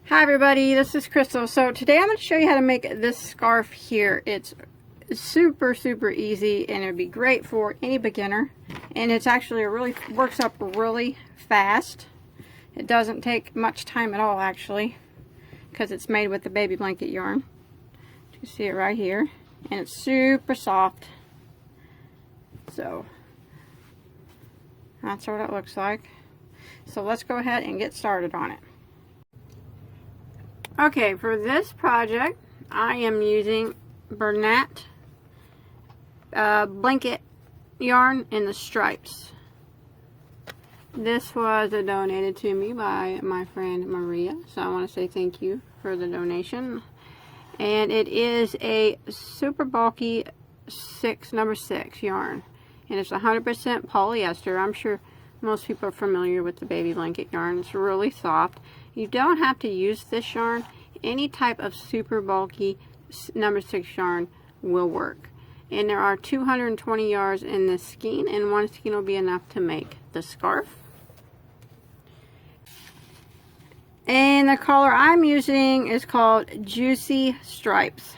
Hi everybody, this is Crystal. So today I'm going to show you how to make this scarf here. It's super easy and it'd be great for any beginner, and it's actually works up really fast. It doesn't take much time at all actually, because it's made with the baby blanket yarn. You can see it right here, and it's super soft. So that's what it looks like. So let's go ahead and get started on it. Okay, for this project, I am using burnette blanket yarn in the stripes. This was donated to me by my friend Maria, so I want to say thank you for the donation. And it is a super bulky number 6 yarn, and it's 100% polyester. I'm sure most people are familiar with the baby blanket yarn. It's really soft. You don't have to use this yarn. Any type of super bulky number 6 yarn will work. And there are 220 yards in this skein, and one skein will be enough to make the scarf. And the color I'm using is called Juicy Stripes.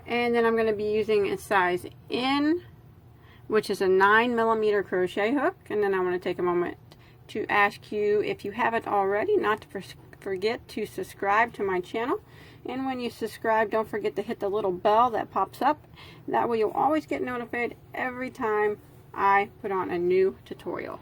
And then I'm going to be using a size N, which is a 9mm crochet hook. And then I want to take a moment to ask you, if you haven't already, not to forget to subscribe to my channel. And when you subscribe, don't forget to hit the little bell that pops up. That way you'll always get notified every time I put on a new tutorial.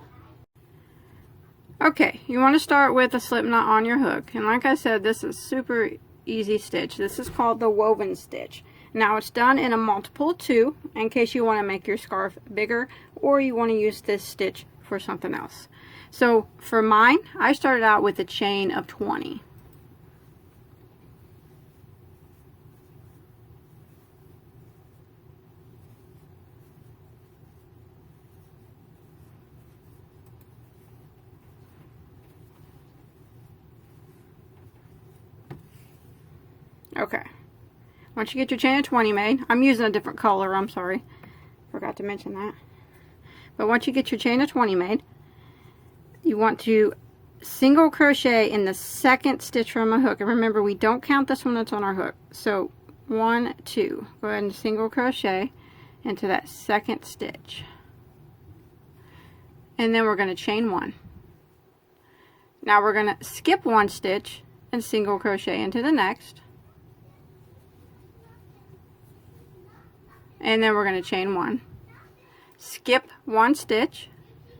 Okay, you want to start with a slip knot on your hook. And like I said, this is super easy stitch. This is called the woven stitch. Now it's done in a multiple of 2 in case you want to make your scarf bigger, or you want to use this stitch for something else. So for mine, I started out with a chain of 20. Okay. Once you get your chain of 20 made, I'm using a different color, I'm sorry. Forgot to mention that. But once you get your chain of 20 made, you want to single crochet in the second stitch from a hook. And remember, we don't count this one that's on our hook. So 1, 2. Go ahead and single crochet into that second stitch. And then we're going to chain 1. Now we're going to skip 1 stitch and single crochet into the next. And then we're going to chain 1. Skip 1 stitch,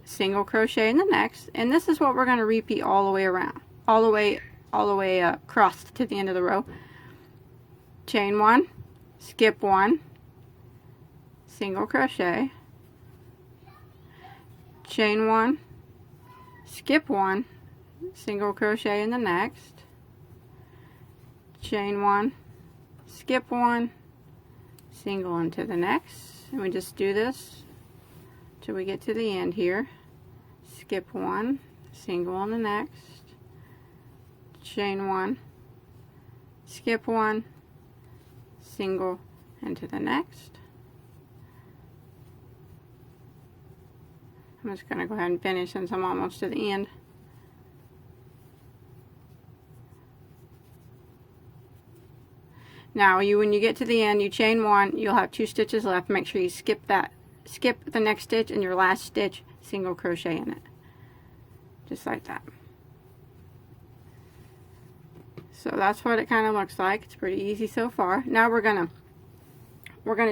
single crochet in the next, and this is what we're going to repeat all the way around, all the way across to the end of the row. Chain 1, skip 1, single crochet, chain 1, skip 1, single crochet in the next, chain 1, skip 1, single into the next, and we just do this till we get to the end here. Skip 1, single on the next, chain 1, skip 1, single into the next. I'm just going to go ahead and finish since I'm almost to the end. Now when you get to the end, you chain 1, you'll have 2 stitches left. Make sure you skip the next stitch, and your last stitch single crochet in it, just like that. So that's what it kind of looks like. It's pretty easy so far. Now we're gonna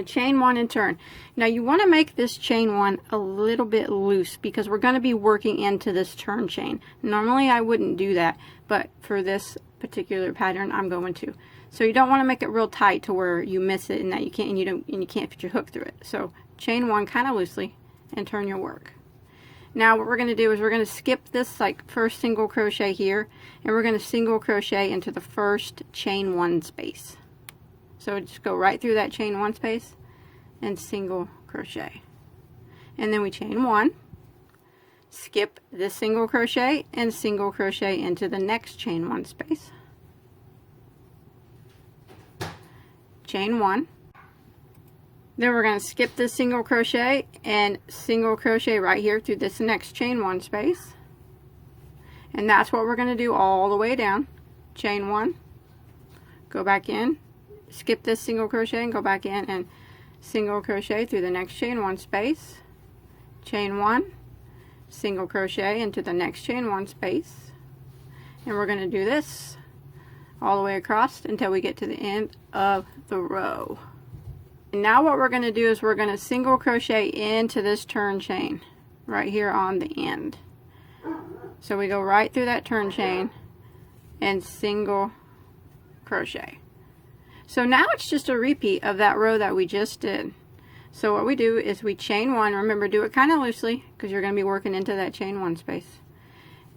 chain 1 and turn. Now you want to make this chain 1 a little bit loose, because we're going to be working into this turn chain. Normally I wouldn't do that, but for this particular pattern I'm going to. So you don't want to make it real tight to where you miss it and that you can't fit your hook through it. So chain 1 kind of loosely and turn your work. Now what we're going to do is we're going to skip this first single crochet here, and we're going to single crochet into the first chain 1 space. So just go right through that chain 1 space and single crochet, and then we chain 1, skip this single crochet and single crochet into the next chain 1 space, chain 1. Then we're going to skip this single crochet and single crochet right here through this next chain 1 space, and that's what we're going to do all the way down. chain 1, go back in, skip this single crochet and go back in and single crochet through the next chain 1 space, chain 1, single crochet into the next chain 1 space, and we're going to do this all the way across until we get to the end of the row. And now what we're going to do is we're going to single crochet into this turn chain right here on the end. So we go right through that turn chain and single crochet. So now it's just a repeat of that row that we just did. So what we do is we chain 1. Remember, do it kind of loosely because you're going to be working into that chain 1 space.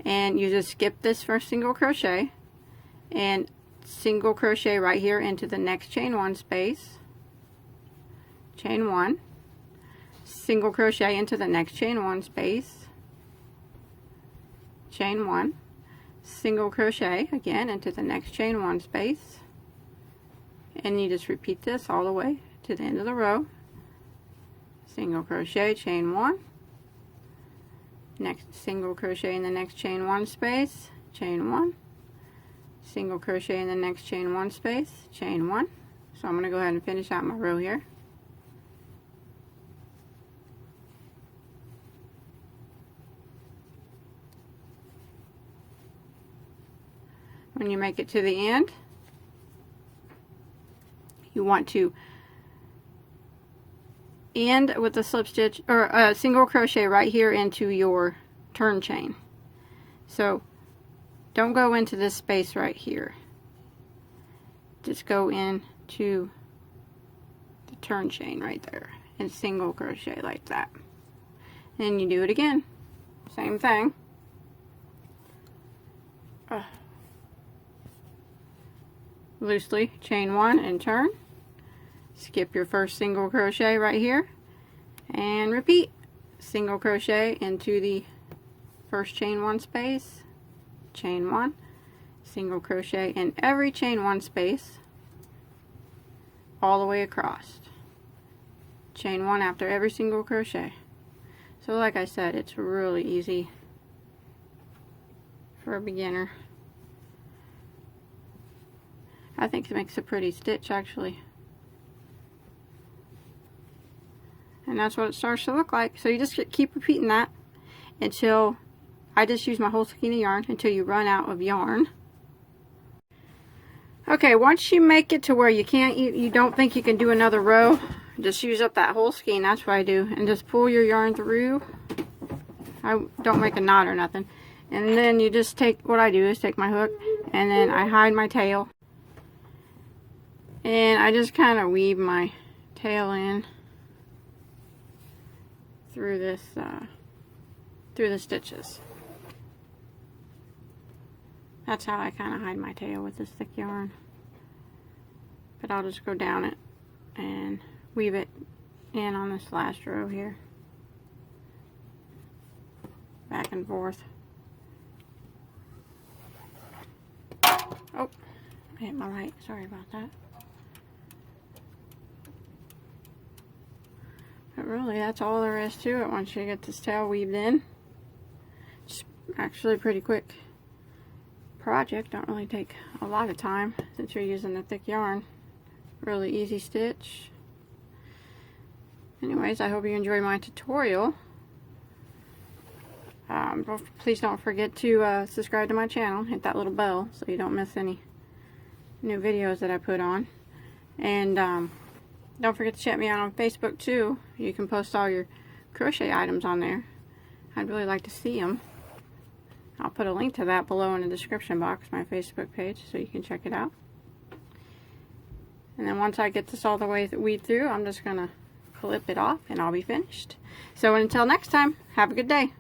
And you just skip this first single crochet and single crochet right here into the next chain 1 space, chain 1, single crochet into the next chain 1 space, chain 1, single crochet again into the next chain 1 space, and you just repeat this all the way to the end of the row. Single crochet, chain 1, next single crochet in the next chain 1 space, chain 1, single crochet in the next chain 1 space, chain 1. So I'm going to go ahead and finish out my row here. When you make it to the end, you want to end with a slip stitch or a single crochet right here into your turn chain. So don't go into this space right here. Just go into the turn chain right there and single crochet like that. And you do it again. Same thing. Loosely chain 1 and turn. Skip your first single crochet right here and repeat. Single crochet into the first chain 1 space, chain 1, single crochet in every chain 1 space all the way across, chain 1 after every single crochet. So like I said, it's really easy for a beginner. I think it makes a pretty stitch actually. And that's what it starts to look like. So you just keep repeating that until, I just use my whole skein of yarn until you run out of yarn. Okay, once you make it to where you don't think you can do another row, just use up that whole skein. That's what I do. And just pull your yarn through. I don't make a knot or nothing. And then you just take, what I do is take my hook and then I hide my tail. And I just kind of weave my tail in through this, through the stitches. That's how I kind of hide my tail with this thick yarn. But I'll just go down it and weave it in on this last row here. Back and forth. Oh, I hit my light. Sorry about that. But really, that's all there is to it once you get this tail weaved in. It's actually a pretty quick project. Don't really take a lot of time since you're using the thick yarn. Really easy stitch. Anyways, I hope you enjoyed my tutorial. Please don't forget to subscribe to my channel. Hit that little bell so you don't miss any new videos that I put on. And don't forget to check me out on Facebook too. You can post all your crochet items on there. I'd really like to see them. I'll put a link to that below in the description box, my Facebook page, so you can check it out. And then once I get this all the way weaved through, I'm just going to clip it off and I'll be finished. So until next time, have a good day.